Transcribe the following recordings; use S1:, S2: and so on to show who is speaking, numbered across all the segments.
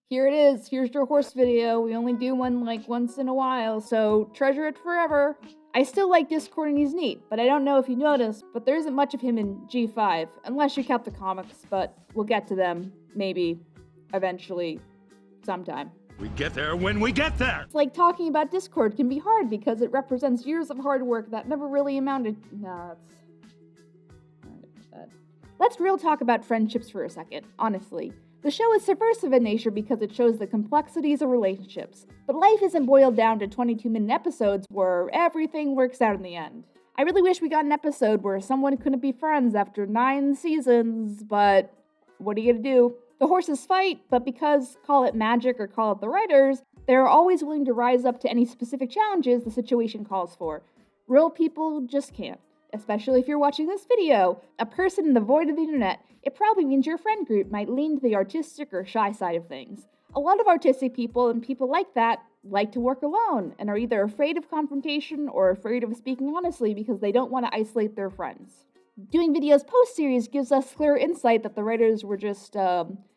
S1: Here it is. Here's your horse video. We only do one like once in a while, so treasure it forever. I still like Discord and he's neat, but I don't know if you noticed, but there isn't much of him in G5, unless you count the comics, but we'll get to them, maybe, eventually, sometime.
S2: We get there when we get there!
S1: It's like talking about Discord can be hard because it represents years of hard work that never really amounted. Let's real talk about friendships for a second, honestly. The show is subversive in nature because it shows the complexities of relationships, but life isn't boiled down to 22-minute episodes where everything works out in the end. I really wish we got an episode where someone couldn't be friends after 9 seasons, but what are you gonna do? The horses fight, but because, call it magic or call it the writers, they're always willing to rise up to any specific challenges the situation calls for. Real people just can't. Especially if you're watching this video, a person in the void of the internet, it probably means your friend group might lean to the artistic or shy side of things. A lot of artistic people and people like that like to work alone and are either afraid of confrontation or afraid of speaking honestly because they don't want to isolate their friends. Doing videos post-series gives us clear insight that the writers were just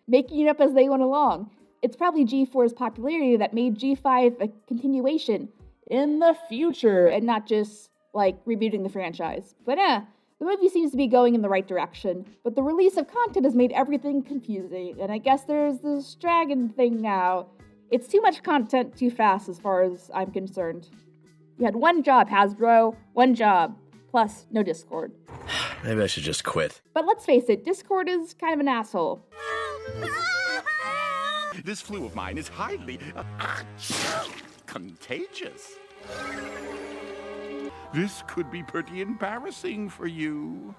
S1: making it up as they went along. It's probably G4's popularity that made G5 a continuation in the future and not just like rebooting the franchise. But the movie seems to be going in the right direction, but the release of content has made everything confusing, and I guess there's this dragon thing now. It's too much content too fast as far as I'm concerned. You had one job, Hasbro, one job, plus no Discord.
S3: Maybe I should just quit.
S1: But let's face it, Discord is kind of an asshole.
S2: This flu of mine is highly contagious. This could be pretty embarrassing for you.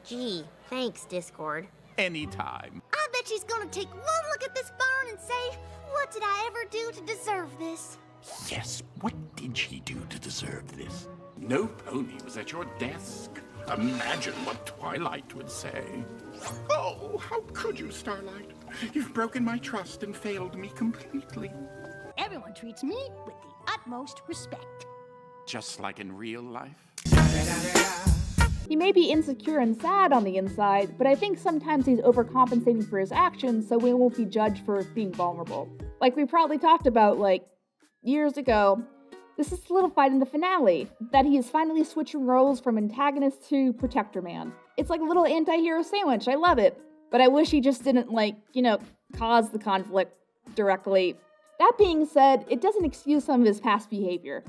S4: Gee, thanks, Discord.
S2: Anytime.
S4: I bet she's gonna take one look at this barn and say, what did I ever do to deserve this?
S2: Yes, what did she do to deserve this? No pony was at your desk. Imagine what Twilight would say. Oh, how could you, Starlight? You've broken my trust and failed me completely.
S5: Everyone treats me with the utmost respect.
S2: Just like in real life.
S1: He may be insecure and sad on the inside, but I think sometimes he's overcompensating for his actions so we won't be judged for being vulnerable. Like we probably talked about, years ago. This is solidified in the finale, that he is finally switching roles from antagonist to protector man. It's like a little anti-hero sandwich, I love it. But I wish he just didn't, cause the conflict directly. That being said, it doesn't excuse some of his past behavior.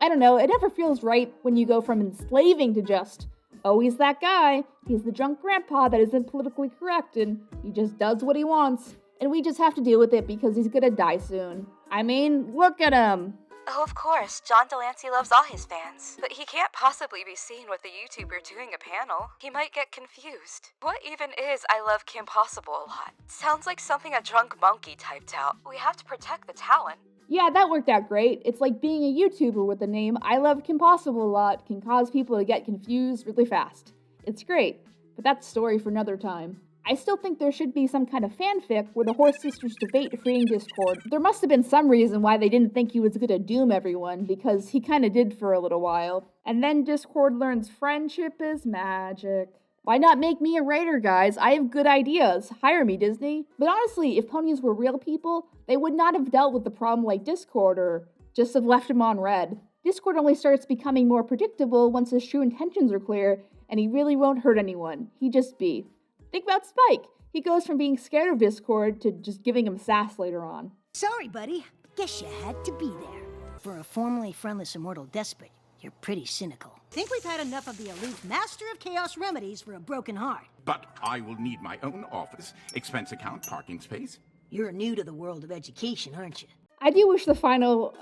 S1: I don't know, it never feels right when you go from enslaving to just, oh, he's that guy, he's the drunk grandpa that isn't politically correct and he just does what he wants, and we just have to deal with it because he's gonna die soon. I mean, look at him.
S6: Oh, of course, John Delancey loves all his fans, but he can't possibly be seen with a YouTuber doing a panel. He might get confused. What even is I Love Kim Possible a lot? Sounds like something a drunk monkey typed out. We have to protect the talent.
S1: Yeah, that worked out great. It's like being a YouTuber with the name I Love Kim Possible a lot can cause people to get confused really fast. It's great, but that's a story for another time. I still think there should be some kind of fanfic where the Horse Sisters debate freeing Discord. There must have been some reason why they didn't think he was gonna doom everyone, because he kinda did for a little while. And then Discord learns friendship is magic. Why not make me a writer, guys? I have good ideas. Hire me, Disney. But honestly, if ponies were real people, they would not have dealt with the problem like Discord or just have left him on red. Discord only starts becoming more predictable once his true intentions are clear, and he really won't hurt anyone. He just be. Think about Spike. He goes from being scared of Discord to just giving him sass later on.
S5: Sorry, buddy. Guess you had to be there. For a formerly friendless immortal despot, you're pretty cynical. Think we've had enough of the aloof master of chaos remedies for a broken heart.
S2: But I will need my own office, expense account, parking space.
S5: You're new to the world of education, aren't you?
S1: I do wish the final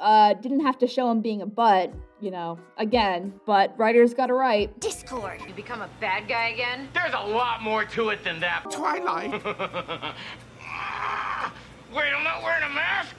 S1: didn't have to show him being a butt, again, but writers got it right.
S4: Discord.
S7: You become a bad guy again?
S8: There's a lot more to it than that.
S2: Twilight.
S8: Wait, I'm not wearing a mask.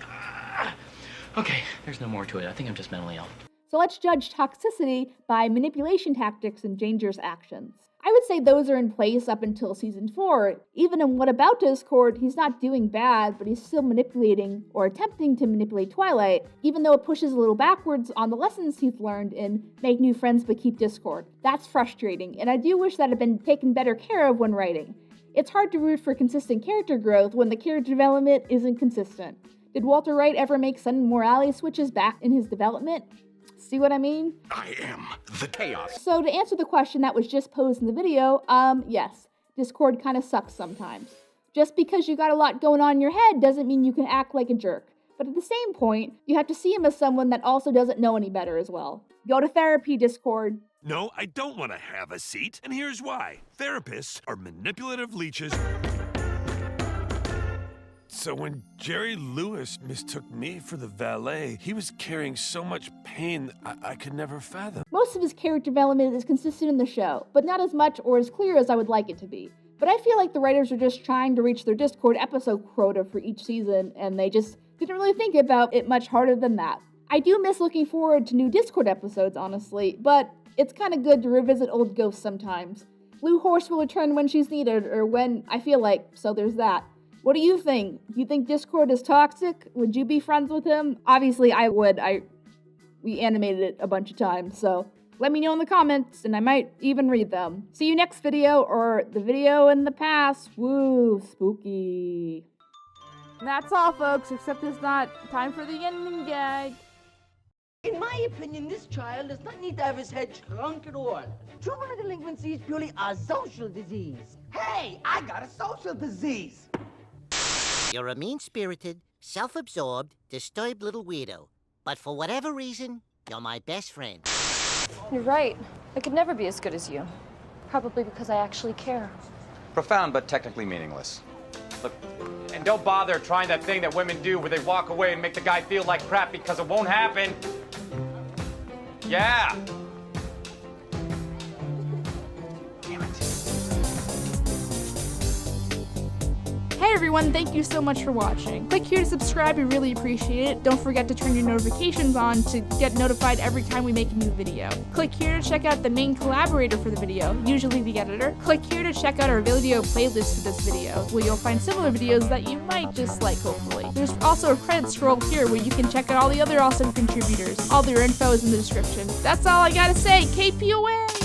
S7: Okay, there's no more to it. I think I'm just mentally ill.
S1: So let's judge toxicity by manipulation tactics and dangerous actions. I would say those are in place up until season 4. Even in What About Discord, he's not doing bad, but he's still manipulating or attempting to manipulate Twilight, even though it pushes a little backwards on the lessons he's learned in Make New Friends But Keep Discord. That's frustrating, and I do wish that had been taken better care of when writing. It's hard to root for consistent character growth when the character development isn't consistent. Did Walter Wright ever make sudden morality switches back in his development? See what I mean?
S2: I am the chaos.
S1: So to answer the question that was just posed in the video, yes, Discord kinda sucks sometimes. Just because you got a lot going on in your head doesn't mean you can act like a jerk. But at the same point, you have to see him as someone that also doesn't know any better as well. Go to therapy, Discord.
S9: No, I don't want to have a seat, and here's why. Therapists are manipulative leeches. So when Jerry Lewis mistook me for the valet, he was carrying so much pain I could never fathom.
S1: Most of his character development is consistent in the show, but not as much or as clear as I would like it to be. But I feel like the writers are just trying to reach their Discord episode quota for each season, and they just didn't really think about it much harder than that. I do miss looking forward to new Discord episodes, honestly, but it's kinda good to revisit old ghosts sometimes. Blue Horse will return when she's needed, or when I feel like, so there's that. What do you think? Do you think Discord is toxic? Would you be friends with him? Obviously, I would. We animated it a bunch of times, so let me know in the comments, and I might even read them. See you next video, or the video in the past. Woo, spooky. And that's all, folks, except it's not time for the ending gag.
S10: In my opinion, this child does not need to have his head shrunk at all. Juvenile delinquency is purely a social disease. Hey, I got a social disease.
S11: You're a mean-spirited, self-absorbed, disturbed little weirdo. But for whatever reason, you're my best friend.
S6: You're right. I could never be as good as you. Probably because I actually care.
S12: Profound, but technically meaningless. Look, and don't bother trying that thing that women do where they walk away and make the guy feel like crap because it won't happen. Yeah. Damn it.
S1: Hey everyone, thank you so much for watching. Click here to subscribe, we really appreciate it. Don't forget to turn your notifications on to get notified every time we make a new video. Click here to check out the main collaborator for the video, usually the editor. Click here to check out our video playlist for this video, where you'll find similar videos that you might just like, hopefully. There's also a credit scroll here where you can check out all the other awesome contributors. All their info is in the description. That's all I gotta say, KPON!